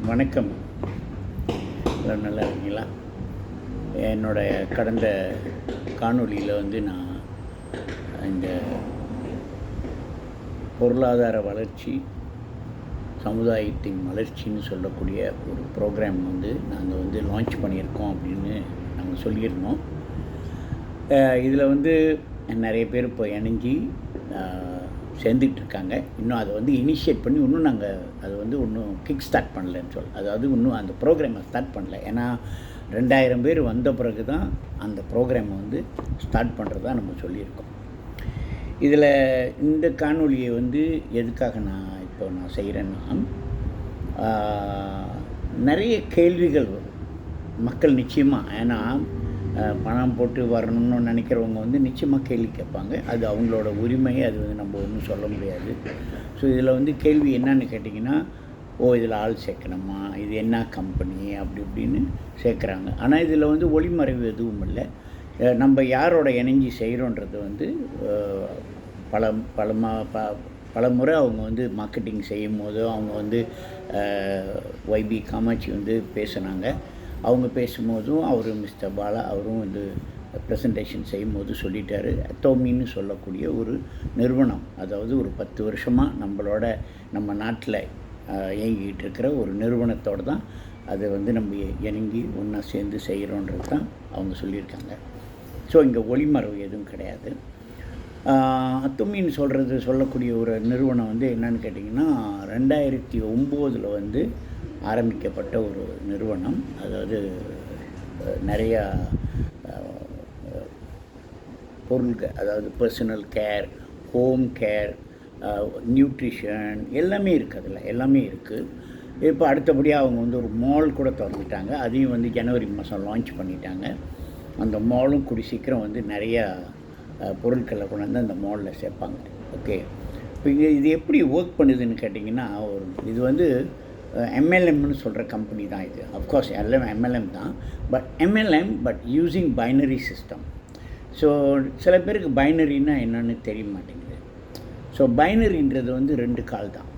வணக்கம். எல்லாம் நல்லா இருக்கீங்களா? என்னோடய கடந்த காணொளியில் நான் இந்த பொருளாதார வளர்ச்சி, சமுதாயத்தின் வளர்ச்சின்னு சொல்லக்கூடிய ஒரு ப்ரோக்ராம் நாங்கள் லான்ச் பண்ணியிருக்கோம் அப்படின்னு நாங்கள் சொல்லியிருந்தோம். இதில் நிறைய பேர் இப்போ இணைஞ்சி சேர்ந்துக்கிட்ருக்காங்க. இன்னும் அதை இனிஷியேட் பண்ணி இன்னும் நாங்கள் அதை இன்னும் கிக் ஸ்டார்ட் பண்ணலன்னு அதாவது இன்னும் அந்த ப்ரோக்ராமை ஸ்டார்ட் பண்ணல. ஏன்னா 2000 பேர் வந்த பிறகு தான் அந்த ப்ரோக்ராமை ஸ்டார்ட் பண்ணுறதா நம்ம சொல்லியிருக்கோம். இதில் இந்த காணொலியை எதுக்காக நான் செய்கிறேன்னா, நிறைய கேள்விகள் வரும் மக்கள் நிச்சயமாக. ஏன்னா பணம் போட்டு வரணும்னு நினைக்கிறவங்க நிச்சயமாக கேள்வி கேட்பாங்க. அது அவங்களோட உரிமை. அது நம்ம ஒன்றும் சொல்ல முடியாது. ஸோ இதில் கேள்வி என்னன்னு கேட்டிங்கன்னா, இதில் ஆள் சேர்க்கணுமா, இது என்ன கம்பெனி அப்படி இப்படின்னு சேர்க்குறாங்க. ஆனால் இதில் ஒளிமறைவு எதுவும் இல்லை. நம்ம யாரோட இணைஞ்சி செய்கிறோன்றது பல முறை அவங்க மார்க்கெட்டிங் செய்யும் போதோ அவங்க YB காமாட்சி பேசுனாங்க. அவங்க பேசும்போதும் மிஸ்டர் பாலா அவரும் ப்ரெசன்டேஷன் செய்யும்போது சொல்லிட்டார். அத்தோமின்னு சொல்லக்கூடிய ஒரு நிறுவனம், அதாவது ஒரு 10 வருஷமாக நம்ம நாட்டில் இயங்கிக்கிட்டு இருக்கிற ஒரு நிறுவனத்தோடு தான் அதை நம்ம இணங்கி ஒன்றா சேர்ந்து செய்கிறோன்றது தான் அவங்க சொல்லியிருக்காங்க. ஸோ இங்கே ஒளிமறைவு எதுவும் கிடையாது. அத்தோமின்னு சொல்லக்கூடிய ஒரு நிறுவனம் என்னன்னு கேட்டிங்கன்னா, 2009 ஆரம்பிக்கப்பட்ட ஒரு நிறுவனம். அதாவது நிறையா பொருள்கள், அதாவது personal care, home care, nutrition எல்லாமே இருக்குது. அதில் எல்லாமே இருக்குது. இப்போ அடுத்தபடியாக அவங்க ஒரு மால் கூட திறந்துட்டாங்க. அதையும் ஜனவரி மாதம் லான்ச் பண்ணிட்டாங்க. அந்த மாலும் கூடி சீக்கிரம் நிறையா பொருட்களை கொண்டு அந்த மாலில் சேர்ப்பாங்க. ஓகே, இப்போ இது எப்படி ஒர்க் பண்ணுதுன்னு கேட்டிங்கன்னா, இது MLMன்னு சொல்கிற கம்பெனி தான் இது. அஃப்கோர்ஸ் எல்லாம் MLM தான். But using binary system. So சில பேருக்கு பைனரின்னா என்னன்னு தெரிய மாட்டேங்குது. ஸோ பைனரின்றது 2 கால் தான்.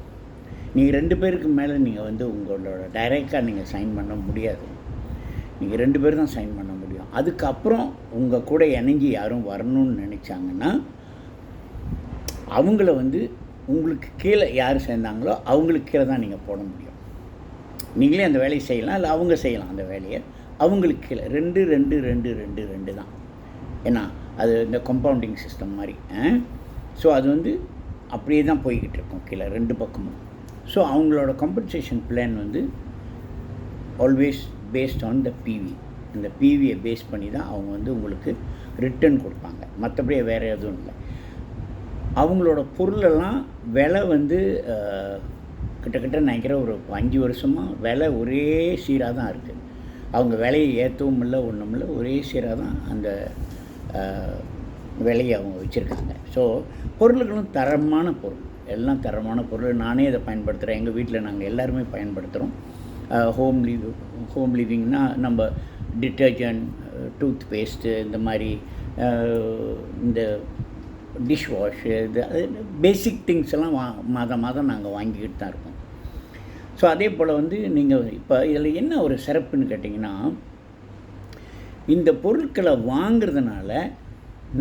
நீங்கள் 2 பேருக்கு மேலே நீங்கள் உங்களோட டைரெக்டாக நீங்கள் சைன் பண்ண முடியாது. நீங்கள் 2 பேர் தான் சைன் பண்ண முடியும். அதுக்கப்புறம் உங்கள் கூட இணங்கி யாரும் வரணும்னு நினச்சாங்கன்னா, அவங்கள உங்களுக்கு கீழே யார் சேர்ந்தாங்களோ அவங்களுக்கு கீழே தான் நீங்கள் போட முடியும். நீங்களே அந்த வேலையை செய்யலாம், இல்லை அவங்க செய்யலாம் அந்த வேலையை. அவங்களுக்கு கீழே 2 தான். ஏன்னா அது இந்த கம்பவுண்டிங் சிஸ்டம் மாதிரி. ஸோ அது அப்படியே தான் போய்கிட்டு இருக்கும் கீழே 2 பக்கமும். ஸோ அவங்களோட compensation plan always based on the PV. இந்த PVயை பேஸ் பண்ணி தான் அவங்க உங்களுக்கு ரிட்டர்ன் கொடுப்பாங்க. மற்றபடி வேறு எதுவும் இல்லை. அவங்களோட பொருளெல்லாம் விலை கிட்டத்தட்ட நினைக்கிற ஒரு 5 வருஷமாக விலை ஒரே சீராக தான் இருக்குது. அவங்க விலையை ஏற்றவும் இல்லை, ஒன்றும் இல்லை, ஒரே சீராக தான் அந்த விலையை அவங்க வச்சுருக்காங்க. ஸோ பொருள்களும் தரமான பொருள், எல்லாம் தரமான பொருள். நானே அதை பயன்படுத்துகிறேன். எங்கள் வீட்டில் நாங்கள் எல்லாருமே பயன்படுத்துகிறோம். ஹோம் லிவிங்னா நம்ம டிட்டர்ஜென்ட், டூத் பேஸ்ட்டு, இந்த மாதிரி இந்த டிஷ் வாஷு, இது பேசிக் திங்ஸ் எல்லாம் மாதம் நாங்கள் வாங்கிக்கிட்டு தான் இருக்கோம். ஸோ அதே போல் நீங்கள் இப்போ இதில் என்ன ஒரு சிறப்புன்னு கேட்டிங்கன்னா, இந்த பொருட்களை வாங்கிறதுனால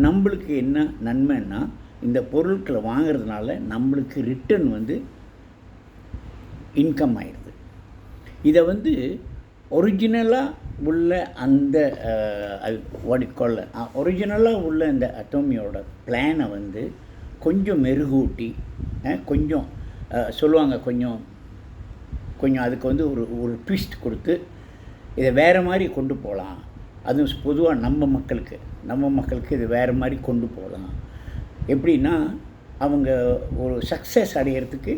நம்மளுக்கு என்ன நன்மைன்னா, இந்த பொருட்களை வாங்கிறதுனால நம்மளுக்கு ரிட்டர்ன் இன்கம் ஆயிடுது. இதை ஒரிஜினலாக உள்ள அந்த ஒரிஜினலாக உள்ள இந்த அட்டோமியோட பிளானை கொஞ்சம் மெருகூட்டி, கொஞ்சம் சொல்லுவாங்க, கொஞ்சம் அதுக்கு ஒரு ட்விஸ்ட் கொடுத்து இதை வேறு மாதிரி கொண்டு போகலாம். அதுவும் பொதுவாக நம்ம மக்களுக்கு இது வேறு மாதிரி கொண்டு போகலாம். எப்படின்னா, அவங்க ஒரு சக்ஸஸ் அடையிறதுக்கு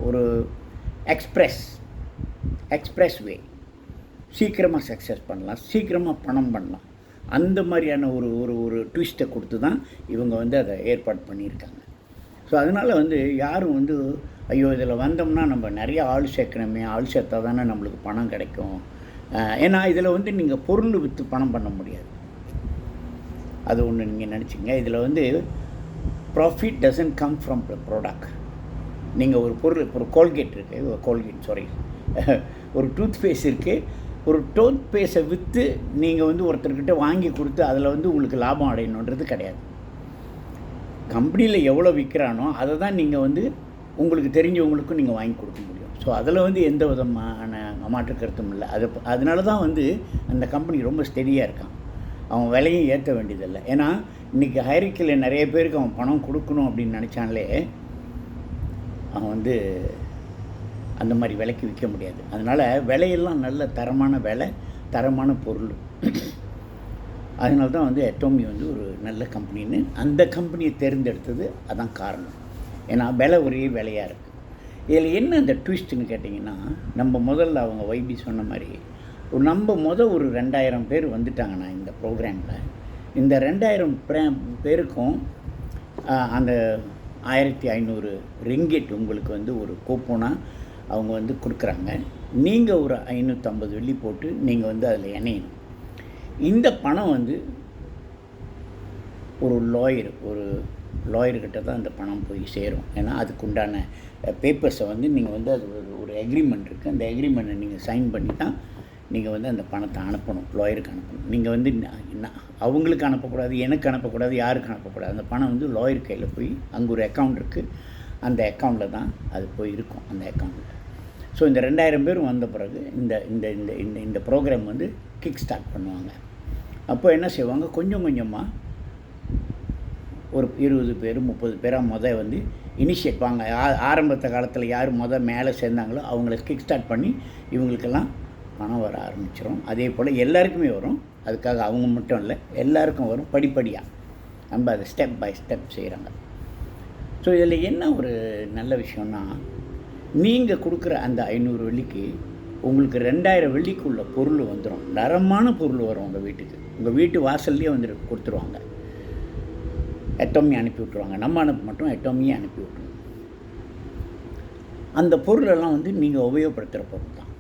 ஒரு எக்ஸ்ப்ரெஸ் வே, சீக்கிரமாக சக்ஸஸ் பண்ணலாம், சீக்கிரமாக பணம் பண்ணலாம். அந்த மாதிரியான ஒரு ட்விஸ்ட்டை கொடுத்து தான் இவங்க அதை ஏற்பாடு பண்ணியிருக்காங்க. ஸோ அதனால் யாரும் ஐயோ இதில் வந்தோம்னா நம்ம நிறைய ஆள் சேர்க்கணுமே, ஆள் சேர்த்தா தானே நம்மளுக்கு பணம் கிடைக்கும். ஏன்னா இதில் நீங்கள் பொருள் விற்று பணம் பண்ண முடியாது. அது ஒன்று நீங்கள் நினச்சிங்க. இதில் profit doesn't come from the product. நீங்கள் ஒரு பொருள், ஒரு கோல்கேட் இருக்குது, கோல்கேட் சாரி ஒரு டூத் பேஸ்ட் இருக்குது, ஒரு டூத் பேஸ்ட்டை விற்று நீங்கள் வந்து ஒருத்தர்கிட்ட வாங்கி கொடுத்து அதில் வந்து உங்களுக்கு லாபம் அடையணுன்றது கிடையாது. கம்பெனியில் எவ்வளோ விற்கிறானோ அதை தான் நீங்கள் வந்து உங்களுக்கு தெரிஞ்சவங்களுக்கும் நீங்கள் வாங்கி கொடுக்க முடியும். ஸோ அதில் வந்து எந்த விதமான மாற்று கருத்தும் இல்லை. அதனால தான் வந்து அந்த கம்பெனி ரொம்ப ஸ்டெடியாக இருக்கான். அவன் விலையும் ஏற்ற வேண்டியதில்லை. ஏன்னா இன்றைக்கி ஹைரிக்கில் நிறைய பேருக்கு அவன் பணம் கொடுக்கணும் அப்படின்னு நினச்சாலே அவன் வந்து அந்த மாதிரி விலைக்கு விற்க முடியாது. அதனால் விலையெல்லாம் நல்ல தரமான விலை, தரமான பொருள். அதனால தான் வந்து அட்டோமி வந்து ஒரு நல்ல கம்பெனின்னு அந்த கம்பெனியை தேர்ந்தெடுத்தது அதான் காரணம். ஏன்னா விலை ஒரே விலையாக இருக்குது. இதில் என்ன அந்த ட்விஸ்ட்டுன்னு கேட்டிங்கன்னா, நம்ம முதல்ல அவங்க வைபி சொன்ன மாதிரி ஒரு 2000 பேர் வந்துட்டாங்கன்னா இந்த ப்ரோக்ராமில், இந்த 2000 பேருக்கும் அந்த 1500 ரிங்கெட் உங்களுக்கு வந்து ஒரு கூப்பனாக அவங்க வந்து கொடுக்குறாங்க. நீங்கள் ஒரு 550 வெள்ளி போட்டு நீங்கள் வந்து அதில் இணையணும். இந்த பணம் வந்து ஒரு லாயர்கிட்ட தான் அந்த பணம் போய் சேரும். ஏன்னா அதுக்குண்டான பேப்பர்ஸை வந்து நீங்கள் வந்து அது ஒரு எக்ரிமெண்ட் இருக்குது. அந்த எக்ரிமெண்ட்டை நீங்கள் சைன் பண்ணி தான் நீங்கள் வந்து அந்த பணத்தை அனுப்பணும், லாயருக்கு அனுப்பணும். நீங்கள் வந்து அவங்களுக்கு அனுப்பக்கூடாது, எனக்கு அனுப்பக்கூடாது, யாருக்கு அனுப்பக்கூடாது. அந்த பணம் வந்து லாயர் கையில் போய் அங்கே ஒரு அக்கௌண்ட் இருக்குது, அந்த அக்கௌண்ட்டில் தான் அது போய் இருக்கும், அந்த அக்கௌண்ட்டில். ஸோ இந்த 2000 பேரும் வந்த பிறகு இந்த இந்த இந்த இந்த இந்த ப்ரோக்ராம் வந்து கிக் ஸ்டார்ட் பண்ணுவாங்க. அப்போ என்ன செய்வாங்க, கொஞ்சம் கொஞ்சமாக ஒரு 20 பேர் 30 பேராக வந்து இனிஷியேட் வாங்க. ஆரம்பத்த காலத்தில் யார் மேலே சேர்ந்தாங்களோ அவங்கள கிக் ஸ்டார்ட் பண்ணி இவங்களுக்கெல்லாம் பணம் வர ஆரம்பிச்சிடும். அதே போல் எல்லாருக்குமே வரும். அதுக்காக அவங்க மட்டும் இல்லை, எல்லாருக்கும் வரும் படிப்படியாக. நம்ம அதை ஸ்டெப் பை ஸ்டெப் செய்கிறாங்க. ஸோ இதில் என்ன ஒரு நல்ல விஷயம்னா, நீங்கள் கொடுக்குற அந்த 500 வெள்ளிக்கு உங்களுக்கு 2000 வெள்ளிக்குள்ள பொருள் வந்துடும். தரமான பொருள் வரும் உங்கள் வீட்டுக்கு. உங்கள் வீட்டு வாசல்லையே வந்து கொடுத்துருவாங்க. அட்டோமி அனுப்பி விட்ருவாங்க. நம்ம அனுப்ப மட்டும் அட்டோமியே அனுப்பி விட்ருவோம். அந்த பொருளெல்லாம் வந்து நீங்கள் உபயோகப்படுத்துகிற பொருள் தான்.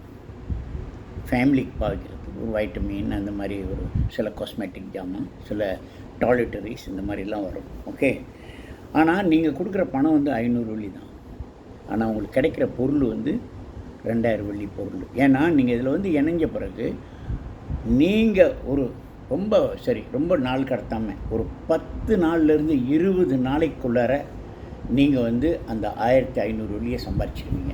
ஃபேமிலிக்கு பாவிக்கிறதுக்கு ஒரு வைட்டமின், அந்த மாதிரி ஒரு சில காஸ்மெட்டிக் ஜாமான், சில டாய்லெட்டரிஸ், இந்த மாதிரிலாம் வரும். ஓகே. ஆனால் நீங்கள் கொடுக்குற பணம் வந்து 500 வெள்ளி தான். ஆனால் உங்களுக்கு கிடைக்கிற பொருள் வந்து 2000 வெள்ளி பொருள். ஏன்னா நீங்கள் இதில் வந்து இணைஞ்ச பிறகு நீங்கள் ரொம்ப நாள் கடத்தாமல் ஒரு 10 நாள்லேருந்து 20 நாளைக்குள்ளார நீங்கள் வந்து அந்த 1500 வெள்ளியை சம்பாதிச்சிருவீங்க.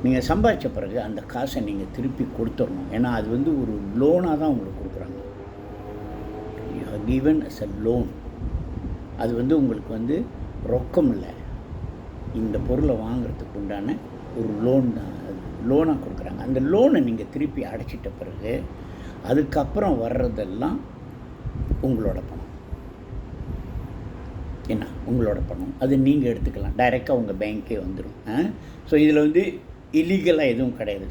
நீங்கள் சம்பாதிச்ச பிறகு அந்த காசை நீங்கள் திருப்பி கொடுத்துடணும். ஏன்னா அது வந்து ஒரு லோனாக தான் உங்களுக்கு கொடுக்குறாங்க. You have given us a loan. அது வந்து உங்களுக்கு வந்து ரொக்கம் இல்லை, இந்த பொருளை வாங்கிறதுக்கு உண்டான ஒரு லோன் தான். அது லோனாக கொடுக்குறாங்க. அந்த லோனை நீங்கள் திருப்பி அடைச்சிட்ட பிறகு அதுக்கப்புறம் வர்றதெல்லாம் உங்களோட பணம். என்ன உங்களோட பணம், அது நீங்கள் எடுத்துக்கலாம். டைரெக்டாக உங்கள் பேங்க்கே வந்துடும். ஸோ இதில் வந்து இல்லீகலாக எதுவும் கிடையாது.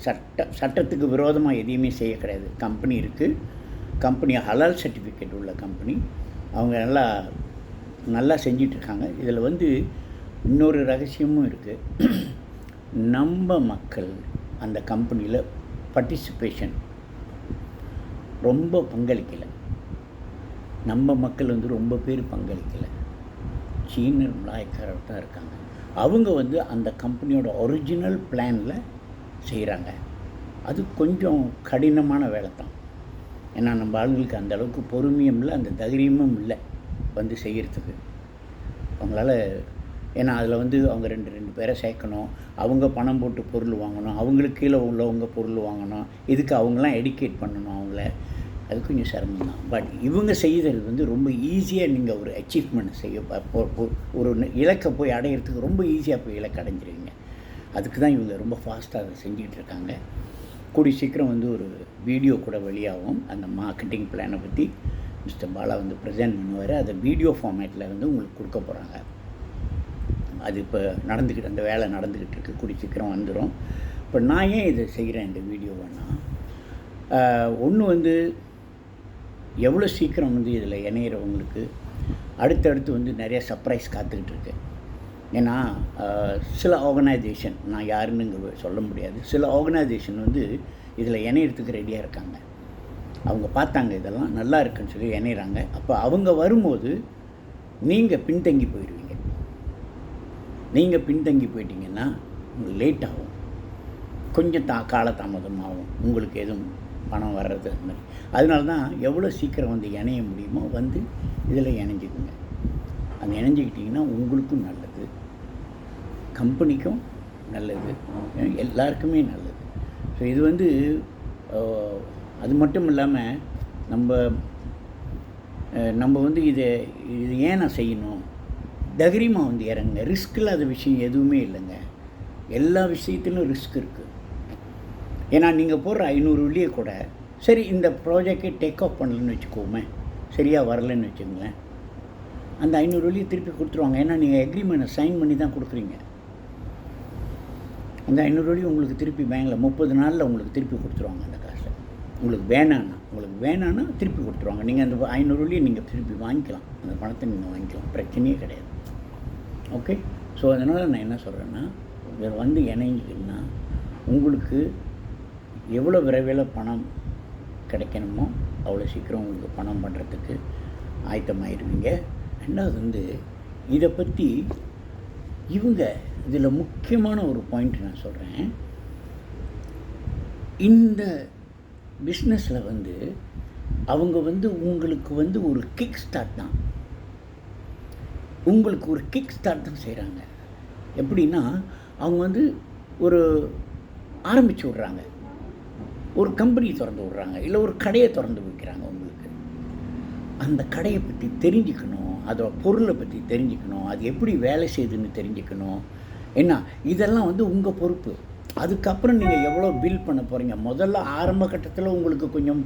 சட்டத்துக்கு விரோதமாக எதையுமே செய்ய கிடையாது. கம்பெனி இருக்குது. கம்பெனி ஹலால் சர்டிஃபிகேட் உள்ள கம்பெனி. அவங்க நல்லா செஞ்சிட்ருக்காங்க. இதில் வந்து இன்னொரு ரகசியமும் இருக்குது. நம்ம மக்கள் அந்த கம்பெனியில் பார்ட்டிசிபேஷன் ரொம்ப பங்களிக்கலை. நம்ம மக்கள் வந்து ரொம்ப பேர் பங்களிக்கலை. சீனர் மலாய்க்காரர் தான் இருக்காங்க. அவங்க வந்து அந்த கம்பெனியோட ஒரிஜினல் பிளானில் செய்கிறாங்க. அது கொஞ்சம் கடினமான வேலை தான். ஏன்னா நம்ம ஆளுங்களுக்கு அந்த அளவுக்கு பொறுமையும் இல்லை, அந்த தைரியமும் இல்லை வந்து செய்கிறதுக்கு. அவங்களால, ஏன்னா அதில் வந்து அவங்க ரெண்டு பேரை சேர்க்கணும், அவங்க பணம் போட்டு பொருள் வாங்கணும், அவங்களுக்கு கீழே உள்ளவங்க பொருள் வாங்கணும், இதுக்கு அவங்களாம் எடுக்கேட் பண்ணணும் அவங்கள. அது கொஞ்சம் சிரமம் தான். பட் இவங்க செய்கிறது வந்து ரொம்ப ஈஸியாக நீங்கள் ஒரு அச்சீவ்மெண்ட் ஒரு இலக்கை போய் அடையிறதுக்கு ரொம்ப ஈஸியாக போய் இலக்கை அடைஞ்சிருவீங்க. அதுக்கு தான் இவங்க ரொம்ப ஃபாஸ்ட்டாக அதை செஞ்சுக்கிட்டு இருக்காங்க. கூடி சீக்கிரம் வந்து ஒரு வீடியோ கூட வெளியாகும். அந்த மார்க்கெட்டிங் பிளானை பற்றி மிஸ்டர் பாலா வந்து ப்ரெசென்ட் பண்ணுவார். அதை வீடியோ ஃபார்மேட்டில் வந்து உங்களுக்கு கொடுக்க போகிறாங்க. அது இப்போ அந்த வேலை நடந்துக்கிட்டு இருக்குது. கூடி சீக்கிரம் வந்துடும். இப்போ நான் ஏன் இதை செய்கிறேன் இந்த வீடியோவைன்னா, ஒன்று வந்து எவ்வளோ சீக்கிரம் வந்து இதில் இணையிறவங்களுக்கு அடுத்தடுத்து வந்து நிறைய சர்ப்ரைஸ் காத்துக்கிட்டு இருக்கு. ஏன்னா சில ஆர்கனைசேஷன், நான் யாருன்னு இங்கே சொல்ல முடியாது, சில ஆர்கனைசேஷன் வந்து இதில் இணையறதுக்கு ரெடியாக இருக்காங்க. அவங்க பார்த்தாங்க இதெல்லாம் நல்லா இருக்குன்னு சொல்லி இணையிறாங்க. அப்போ அவங்க வரும்போது நீங்கள் பின்தங்கி போயிடுவீங்க. நீங்கள் பின்தங்கி போயிட்டீங்கன்னா உங்களுக்கு லேட் ஆகும், கொஞ்சம் காலதாமதமாகும் உங்களுக்கு எதுவும் பணம் வர்றது அந்த மாதிரி. அதனால தான் எவ்வளோ சீக்கிரம் வந்து இணைய முடியுமோ வந்து இதில் இணைஞ்சிக்குங்க. அந்த இணைஞ்சிக்கிட்டிங்கன்னா உங்களுக்கும் நல்லது, கம்பெனிக்கும் நல்லது, எல்லாருக்குமே நல்லது. ஸோ இது வந்து அது மட்டும் இல்லாமல் நம்ம வந்து இது ஏன் நான் செய்யணும், தைரியமாக வந்து இறங்குங்க. ரிஸ்க் இல்லாத விஷயம் எதுவுமே இல்லைங்க. எல்லா விஷயத்திலும் ரிஸ்க் இருக்குது. ஏன்னா நீங்கள் போடுற 500 வெள்ளியை கூட சரி இந்த ப்ராஜெக்டை டேக் ஆஃப் பண்ணலன்னு வச்சுக்கோமே, சரியாக வரலன்னு வச்சுக்கோங்களேன், அந்த 500 வெள்ளியை திருப்பி கொடுத்துருவாங்க. ஏன்னா நீங்கள் எக்ரிமெண்ட்டை சைன் பண்ணி தான் கொடுக்குறீங்க. அந்த 500 வெள்ளி உங்களுக்கு திருப்பி பேங்கில் 30 நாளில் உங்களுக்கு திருப்பி கொடுத்துருவாங்க அந்த காசை. உங்களுக்கு வேணான்னா திருப்பி கொடுத்துருவாங்க. நீங்கள் அந்த 500 வெள்ளியை நீங்கள் திருப்பி வாங்கிக்கலாம், அந்த பணத்தை நீங்கள் வாங்கிக்கலாம், பிரச்சனையே கிடையாது. ஓகே. ஸோ அதனால் நான் என்ன சொல்கிறேன்னா, இதில் வந்து இணைஞ்சிக்கின்னா உங்களுக்கு எவ்வளோ விரைவில் பணம் கிடைக்கணுமோ அவ்வளோ சீக்கிரம் உங்களுக்கு பணம் பண்ணுறதுக்கு ஆயத்தமாயிருவீங்க. ரெண்டாவது வந்து இதை பற்றி இதில் முக்கியமான ஒரு பாயிண்ட் நான் சொல்கிறேன். இந்த பிஸ்னஸில் வந்து அவங்க வந்து உங்களுக்கு வந்து ஒரு கிக் ஸ்டார்ட் தான், உங்களுக்கு ஒரு கிக் ஸ்டார்ட் தான் செய்கிறாங்க. எப்படின்னா அவங்க வந்து ஒரு ஆரம்பித்து விட்றாங்க, ஒரு கம்பெனி திறந்து விட்றாங்க, இல்லை ஒரு கடையை திறந்து வைக்கிறாங்க. உங்களுக்கு அந்த கடையை பற்றி தெரிஞ்சுக்கணும், அதோட பொருளை பற்றி தெரிஞ்சுக்கணும், அது எப்படி வேலை செய்யுதுன்னு தெரிஞ்சுக்கணும். என்ன இதெல்லாம் வந்து உங்கள் பொறுப்பு. அதுக்கப்புறம் நீங்கள் எவ்வளோ பில் பண்ண போகிறீங்க, முதல்ல ஆரம்ப கட்டத்தில் உங்களுக்கு கொஞ்சம்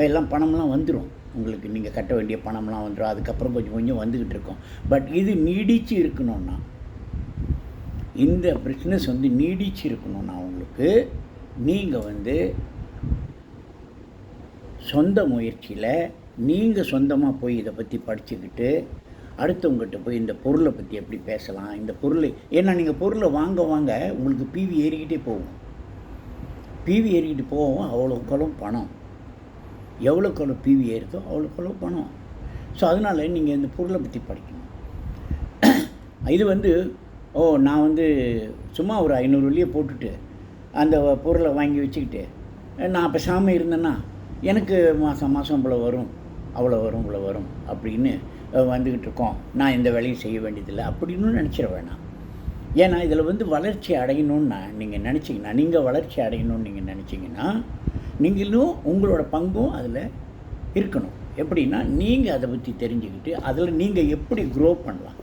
எல்லாம் பணம்லாம் வந்துடும், உங்களுக்கு நீங்கள் கட்ட வேண்டிய பணம்லாம் வந்துடும், அதுக்கப்புறம் கொஞ்சம் கொஞ்சம் வந்துக்கிட்டு இருக்கோம். பட் இது நீடிச்சு இருக்கணும்னா, இந்த பிஸ்னஸ் வந்து நீடிச்சு இருக்கணும்னா உங்களுக்கு நீங்கள் வந்து சொந்த முயற்சியில் நீங்கள் சொந்தமாக போய் இதை பற்றி படிச்சுக்கிட்டு அடுத்தவங்ககிட்ட போய் இந்த பொருளை பற்றி எப்படி பேசலாம், இந்த பொருளை, ஏன்னா நீங்கள் பொருளை வாங்க உங்களுக்கு பிவி ஏறிக்கிட்டே போகும். பிவி ஏறிக்கிட்டு போகும், அவ்வளோக்களும் பணம். எவ்வளோக்களும் பிவி ஏறுதோ அவ்வளோக்களும் பணம். ஸோ அதனால் நீங்கள் இந்த பொருளை பற்றி படிக்கணும். இது வந்து நான் வந்து சும்மா ஒரு 500 வெள்ளியை போட்டுட்டு அந்த பொருளை வாங்கி வச்சுக்கிட்டு நான் பேசாமல் இருந்தேன்னா எனக்கு மாதம் இவ்வளோ வரும், அவ்வளோ வரும் அப்படின்னு வந்துக்கிட்டு இருக்கோம், நான் இந்த வேலையும் செய்ய வேண்டியதில்லை அப்படின்னு நினச்சிட வேணாம். ஏன்னா இதில் வந்து வளர்ச்சி அடையணும்னா நீங்கள் நினச்சிங்கன்னா, நீங்கள் வளர்ச்சி அடையணும்னு நீங்கள் நினச்சிங்கன்னா நீங்களும் உங்களோட பங்கும் அதில் இருக்கணும். எப்படின்னா நீங்கள் அதை பற்றி தெரிஞ்சுக்கிட்டு அதில் நீங்கள் எப்படி க்ரோ பண்ணலாம்,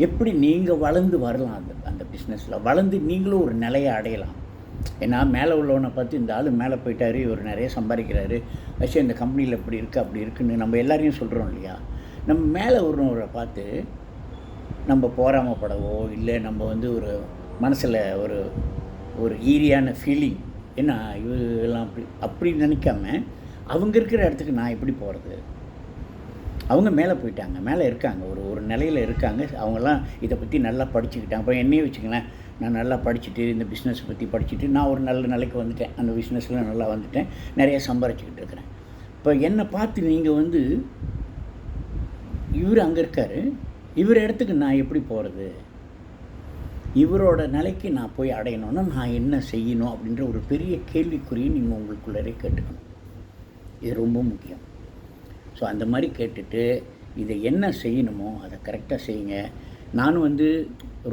எப்படி நீங்கள் வளர்ந்து வரலாம், அந்த பிஸ்னஸில் வளர்ந்து நீங்களும் ஒரு நிலையை அடையலாம். ஏன்னா மேலே உள்ளவனை பார்த்து இந்த ஆள் மேலே போயிட்டார், இவர் நிறைய சம்பாதிக்கிறாரு, வச்சு இந்த கம்பெனியில் இப்படி இருக்குது அப்படி இருக்குதுன்னு நம்ம எல்லாரையும் சொல்கிறோம் இல்லையா. நம்ம மேலே உள்ளவரை பார்த்து நம்ம போராமப்படவோ இல்லை நம்ம வந்து ஒரு மனசில் ஒரு ஈரியான ஃபீலிங், ஏன்னா இவெல்லாம் அப்படி நினைக்காம அவங்க இருக்கிற இடத்துக்கு நான் எப்படி போகிறது, அவங்க மேலே போயிட்டாங்க, மேலே இருக்காங்க, ஒரு நிலையில் இருக்காங்க, அவங்கெல்லாம் இதை பற்றி நல்லா படிச்சுக்கிட்டாங்க. அப்புறம் என்னையே வச்சுங்களேன், நான் நல்லா படிச்சுட்டு இந்த பிஸ்னஸை பற்றி படிச்சுட்டு நான் ஒரு நல்ல நிலைக்கு வந்துட்டேன், அந்த பிஸ்னஸில் நல்லா வந்துட்டேன், நிறைய சம்பாரிச்சிக்கிட்டு இருக்கிறேன். இப்போ என்னை பார்த்து நீங்கள் வந்து இவர் அங்கே இருக்கார், இவர் இடத்துக்கு நான் எப்படி போகிறது, இவரோட நிலைக்கு நான் போய் அடையணும்னா நான் என்ன செய்யணும் அப்படின்ற ஒரு பெரிய கேள்விக்குறியை நீங்கள் உங்களுக்குள்ளே கேட்டுக்கணும். இது ரொம்ப முக்கியம். ஸோ அந்த மாதிரி கேட்டுட்டு இதை என்ன செய்யணுமோ அதை கரெக்டாக செய்யுங்க. நானும் வந்து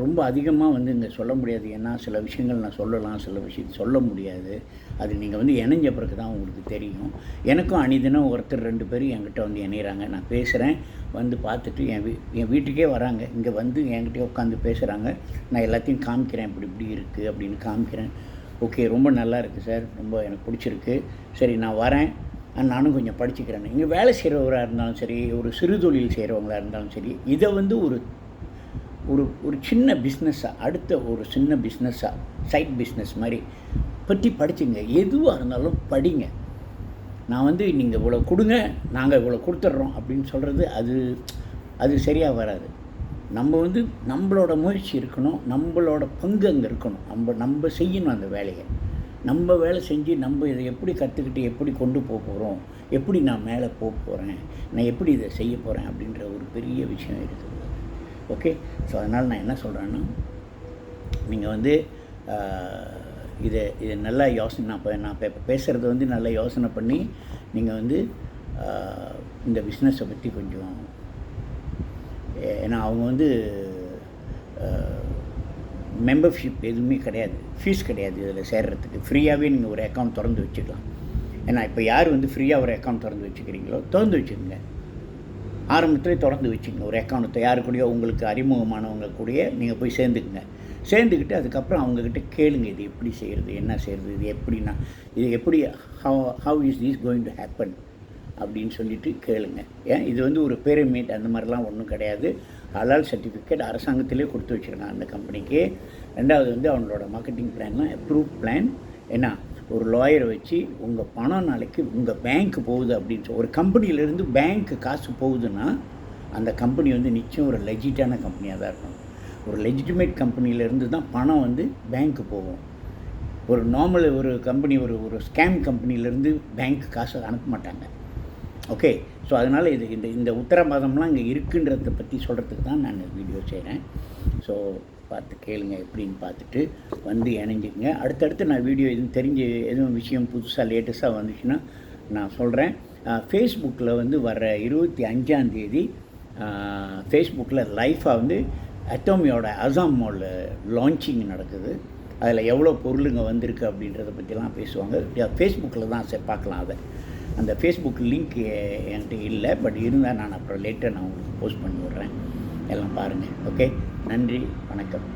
ரொம்ப அதிகமாக வந்து இங்கே சொல்ல முடியாது, ஏன்னா சில விஷயங்கள் நான் சொல்லலாம், சில விஷயத்தை சொல்ல முடியாது. அது நீங்கள் வந்து இணைஞ்ச பிறகு தான் உங்களுக்கு தெரியும். எனக்கும் அணிதினம் ஒருத்தர் 2 பேர் என்கிட்ட வந்து இணைகிறாங்க, நான் பேசுகிறேன், வந்து பார்த்துட்டு என் வீட்டுக்கே வராங்க, இங்கே வந்து என்கிட்டே உட்காந்து பேசுகிறாங்க, நான் எல்லாத்தையும் காமிக்கிறேன், இப்படி இருக்குது அப்படின்னு காமிக்கிறேன். ஓகே, ரொம்ப நல்லா இருக்குது சார், ரொம்ப எனக்கு பிடிச்சிருக்கு, சரி நான் வரேன், நானும் கொஞ்சம் படிச்சுக்கிறேன். இங்கே வேலை செய்கிறவராக இருந்தாலும் சரி, ஒரு சிறு தொழில் செய்கிறவங்களாக இருந்தாலும் சரி, இதை வந்து ஒரு சின்ன பிஸ்னஸாக, அடுத்த ஒரு சின்ன பிஸ்னஸாக, சைட் பிஸ்னஸ் மாதிரி பற்றி படிச்சுங்க. எதுவாக இருந்தாலும் படிங்க. நான் வந்து நீங்கள் இவ்வளோ கொடுங்க, நாங்கள் இவ்வளோ கொடுத்துட்றோம் அப்படின்னு சொல்கிறது அது சரியாக வராது. நம்ம வந்து நம்மளோட முயற்சி இருக்கணும், நம்மளோட பங்கு அங்கே இருக்கணும், நம்ம செய்யணும் அந்த வேலையை. நம்ம வேலை செஞ்சு நம்ம இதை எப்படி கற்றுக்கிட்டு எப்படி கொண்டு போக போகிறோம், எப்படி நான் மேலே போக போகிறேன், நான் எப்படி இதை செய்ய போகிறேன் அப்படின்ற ஒரு பெரிய விஷயம் இருக்குது. ஓகே. ஸோ அதனால் நான் என்ன சொல்கிறேன்னா, நீங்கள் வந்து இதை நல்லா யோசனை நான் இப்போ பேசுகிறது வந்து நல்லா யோசனை பண்ணி நீங்கள் வந்து இந்த பிஸ்னஸை பற்றி கொஞ்சம், ஏன்னா அவங்க வந்து மெம்பர்ஷிப் எதுவுமே கிடையாது, ஃபீஸ் கிடையாது இதில் சேர்கிறதுக்கு. ஃப்ரீயாகவே நீங்கள் ஒரு அக்கௌண்ட் திறந்து வச்சுக்கலாம். ஏன்னா இப்போ யார் வந்து ஃப்ரீயாக ஒரு அக்கௌண்ட் திறந்து வச்சுக்கிறீங்களோ திறந்து வச்சுக்கோங்க. ஆரம்பத்திலே திறந்து வச்சுக்கோங்க ஒரு அக்கௌண்ட்டை. யாரு கூடயோ உங்களுக்கு அறிமுகமானவங்க கூடயே நீங்கள் போய் சேர்ந்துக்குங்க. சேர்ந்துக்கிட்டு அதுக்கப்புறம் அவங்கக்கிட்ட கேளுங்க, இது எப்படி செய்கிறது, என்ன செய்கிறது, இது எப்படின்னா, இது எப்படி, how is this going to happen அப்படின்னு சொல்லிட்டு கேளுங்க. ஏன் இது வந்து ஒரு பிரமிட் அந்த மாதிரிலாம் ஒன்றும் கிடையாது. ஹலால் சர்டிஃபிகேட் அரசாங்கத்திலே கொடுத்து வச்சுருக்காங்க அந்த கம்பெனிக்கு. ரெண்டாவது வந்து அவங்களோட மார்க்கெட்டிங் பிளான்லாம் அப்ரூவ் பிளான். ஏன்னா ஒரு லாயரை வச்சு உங்கள் பணம் நாளைக்கு உங்கள் பேங்க்கு போகுது அப்படின்னு ஒரு கம்பெனியிலேருந்து பேங்க்கு காசு போகுதுன்னா அந்த கம்பெனி வந்து நிச்சயம் ஒரு லெஜிட்டான கம்பெனியாக தான் இருக்கணும். ஒரு லெஜிட்டிமேட் கம்பெனியிலேருந்து தான் பணம் வந்து பேங்க்கு போகும். ஒரு நார்மல் ஒரு கம்பெனி ஒரு ஸ்கேம் கம்பெனியிலேருந்து பேங்க் காசு அனுப்ப மாட்டாங்க. ஓகே. ஸோ அதனால் இந்த உத்தரவாதம்லாம் இங்கே இருக்குன்றதை பற்றி சொல்கிறதுக்கு தான் நான் வீடியோ செய்கிறேன். ஸோ பார்த்து கேளுங்க, எப்படின்னு பார்த்துட்டு வந்து இணைஞ்சிக்கங்க. அடுத்தடுத்து நான் வீடியோ எதுவும் எதுவும் விஷயம் புதுசாக லேட்டஸ்ட்டாக வந்துச்சுன்னா நான் சொல்கிறேன். ஃபேஸ்புக்கில் வந்து வர 25ஆம் ஃபேஸ்புக்கில் லைஃபாக வந்து அட்டோமியோட அசாம் மாலில் லான்ச்சிங் நடக்குது. அதில் எவ்வளோ பொருளுங்க வந்திருக்கு அப்படின்றத பற்றிலாம் பேசுவாங்க. ஃபேஸ்புக்கில் தான் பார்க்கலாம். அந்த ஃபேஸ்புக் லிங்க் என்கிட்ட இல்லை, பட் இருந்தால் நான் அப்புறம் லேட்டர் நான் உங்களுக்கு போஸ்ட் பண்ணி விட்றேன். எல்லாம் பாருங்கள். ஓகே, நன்றி, வணக்கம்.